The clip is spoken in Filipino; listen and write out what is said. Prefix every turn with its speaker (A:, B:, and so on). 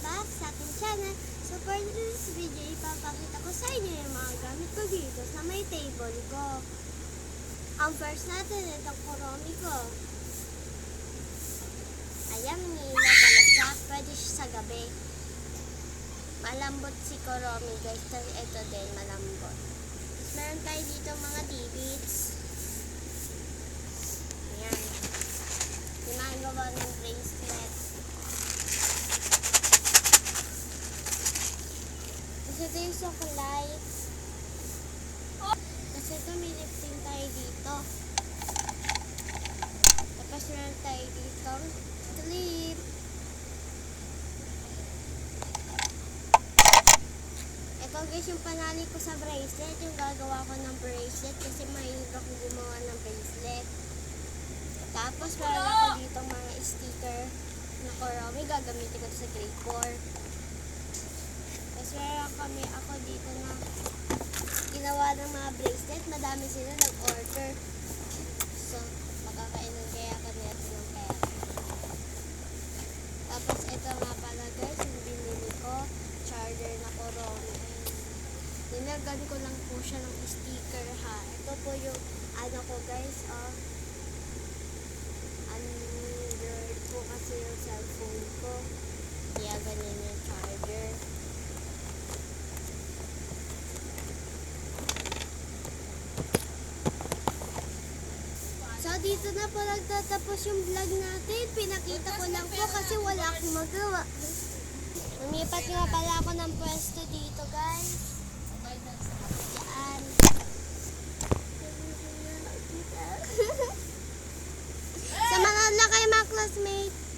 A: back sa ating channel. So for this video, ipapakita ko sa inyo yung mga gamit ko dito sa may table ko. Ang first natin, itong kuromi ko. Ayan, nila pala siya. Pwede siya sa gabi. Malambot si kuromi guys. Ito din, malambot. Tapos meron tayo dito mga D-beads. Ayan. Ginagawa ng bracelet. Tapos ito yung chocolate. Tapos ito may lipstick tayo dito. Tapos meron tayo dito sleep. Ito guys yung panali ko sa bracelet. Yung gagawa ko ng bracelet kasi mahilig ako gumawa ng bracelet. Tapos meron ako dito mga sticker na kuromi. Gagamitin ko sa grade 4. Tapos meron ako dito na ginawa ng mga bracelet. Madami sila nag-order. So, makakainan kaya kami ito ng pera. Tapos ito nga pala guys, yung binili ko, charger na kuromi. Nilagyan ko lang po siya ng sticker ha. Ito po yung ano ko guys, Android po kasi yung cellphone ko. Kaya ganyan yung charger. So dito na po nagtatapos yung vlog natin. Pinakita ko lang po kasi wala akong magawa. Lumipat nga pala ako ng pwesto dito guys. Yan. Sa mga lakay mga classmates.